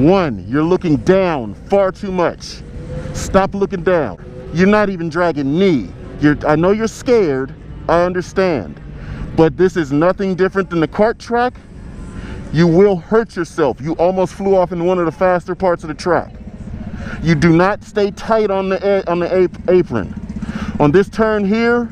One, you're looking down far too much. Stop looking down. You're not even dragging knee. I know you're scared, I understand. But this is nothing different than the kart track. You will hurt yourself. You almost flew off in one of the faster parts of the track. You do not stay tight on the apron. On this turn here,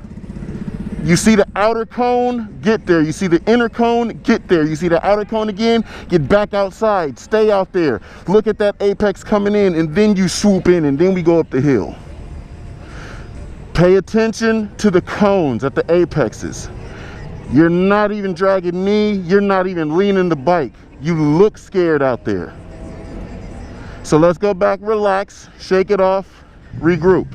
you see the outer cone, get there. You see the inner cone, get there. You see the outer cone again, get back outside. Stay out there. Look at that apex coming in, and then you swoop in, and then we go up the hill. Pay attention to the cones at the apexes. You're not even dragging knee. You're not even leaning the bike. You look scared out there. So let's go back, relax, shake it off, regroup.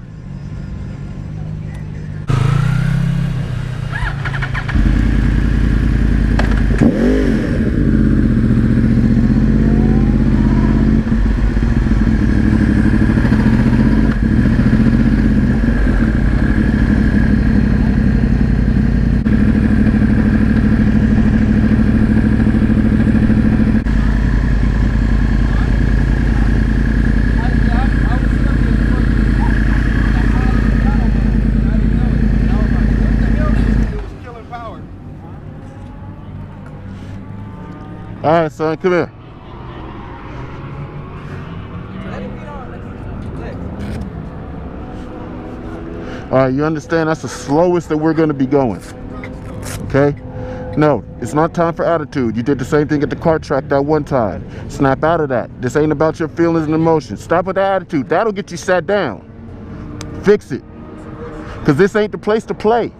All right, son, come here. All right, you understand that's the slowest that we're going to be going, okay? No, it's not time for attitude. You did the same thing at the kart track that one time. Snap out of that. This ain't about your feelings and emotions. Stop with the attitude. That'll get you sat down. Fix it, because this ain't the place to play.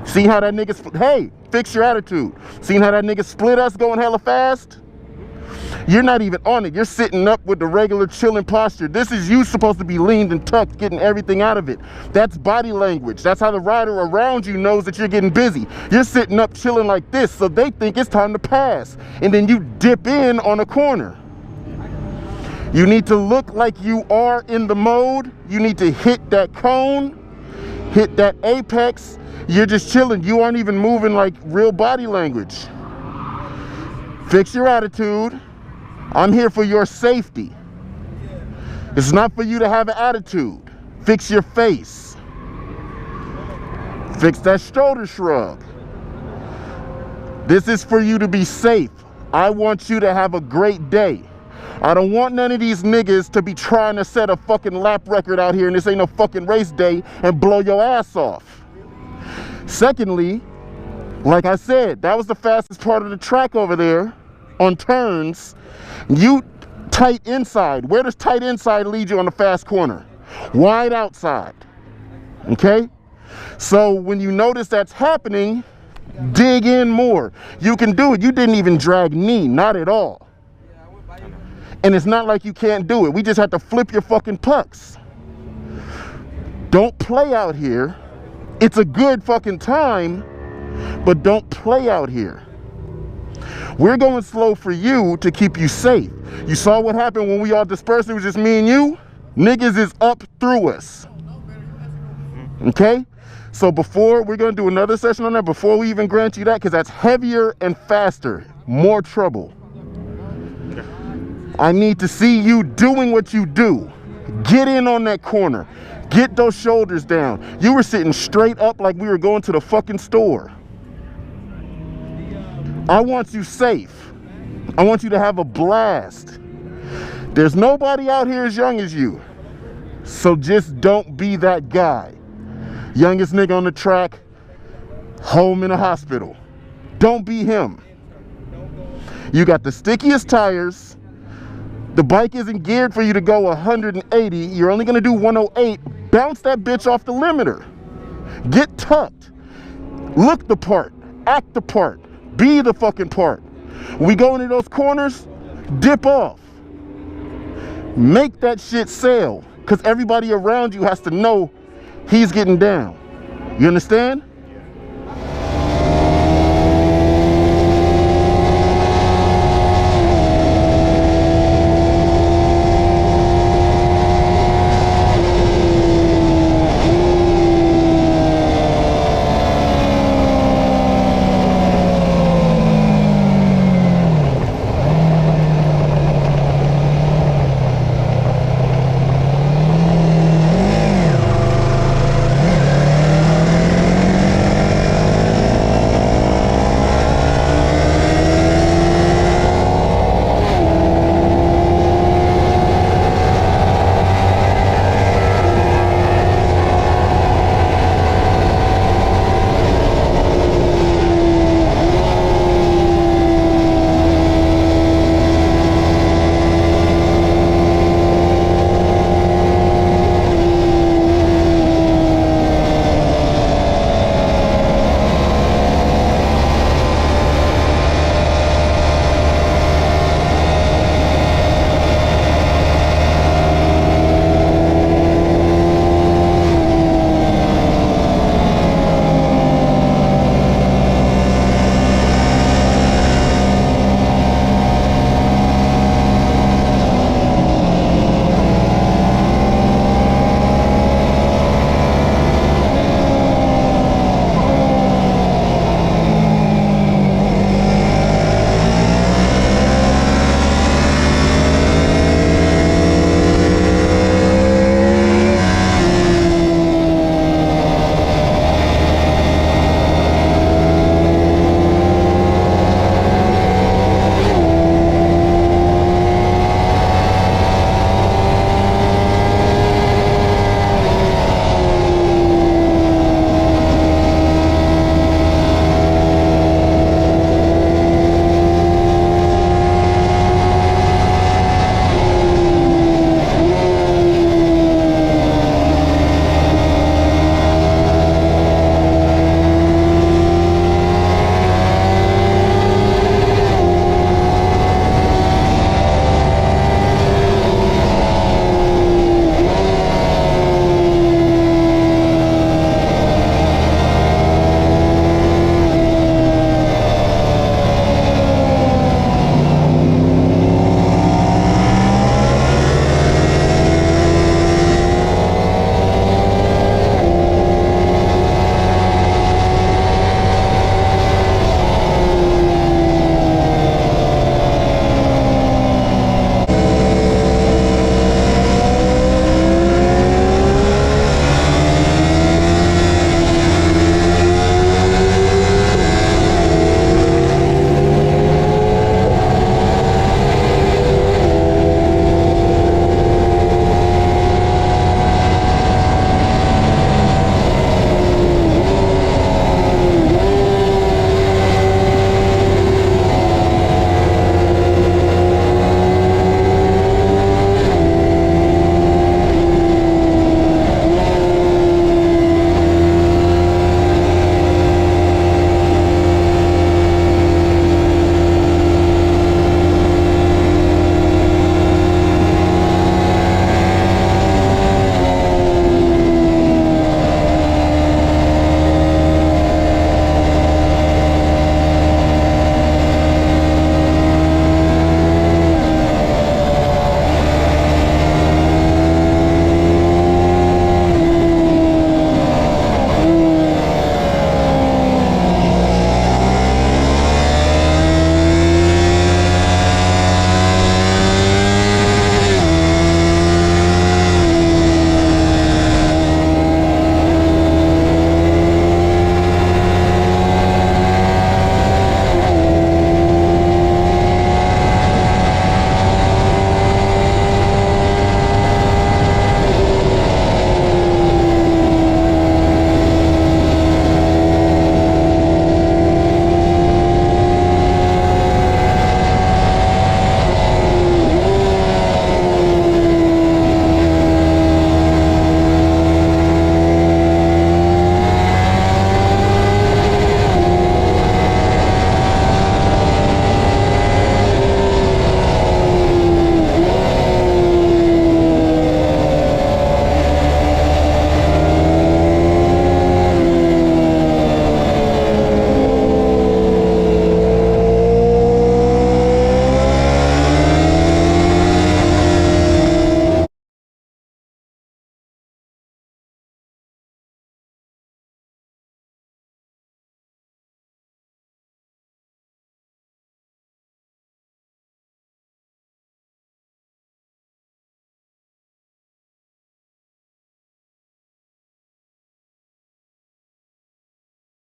See how that nigga, hey, fix your attitude. Seen how that nigga split us going hella fast? You're not even on it. You're sitting up with the regular chilling posture. This is you supposed to be leaned and tucked, getting everything out of it. That's body language. That's how the rider around you knows that you're getting busy. You're sitting up chilling like this, so they think it's time to pass. And then you dip in on a corner. You need to look like you are in the mode. You need to hit that cone, hit that apex. You're just chilling. You aren't even moving like real body language. Fix your attitude. I'm here for your safety. It's not for you to have an attitude. Fix your face. Fix that shoulder shrug. This is for you to be safe. I want you to have a great day. I don't want none of these niggas to be trying to set a fucking lap record out here and this ain't no fucking race day and blow your ass off. Secondly, like I said, that was the fastest part of the track over there on turns. You tight inside. Where does tight inside lead you on the fast corner? Wide outside. Okay? So when you notice that's happening, dig in more. You can do it. You didn't even drag knee, not at all. And it's not like you can't do it. We just have to flip your fucking pucks. Don't play out here. It's a good fucking time, but don't play out here. We're going slow for you to keep you safe. You saw what happened when we all dispersed. It was just me and you. Niggas is up through us. Okay? So before, we're going to do another session on that before we even grant you that, because that's heavier and faster. More trouble. I need to see you doing what you do. Get in on that corner. Get those shoulders down. You were sitting straight up like we were going to the fucking store. I want you safe. I want you to have a blast. There's nobody out here as young as you. So just don't be that guy. Youngest nigga on the track, home in a hospital. Don't be him. You got the stickiest tires. The bike isn't geared for you to go 180. You're only gonna do 108. Bounce that bitch off the limiter. Get tucked. Look the part. Act the part. Be the fucking part. When we go into those corners, dip off. Make that shit sail. Because everybody around you has to know he's getting down. You understand?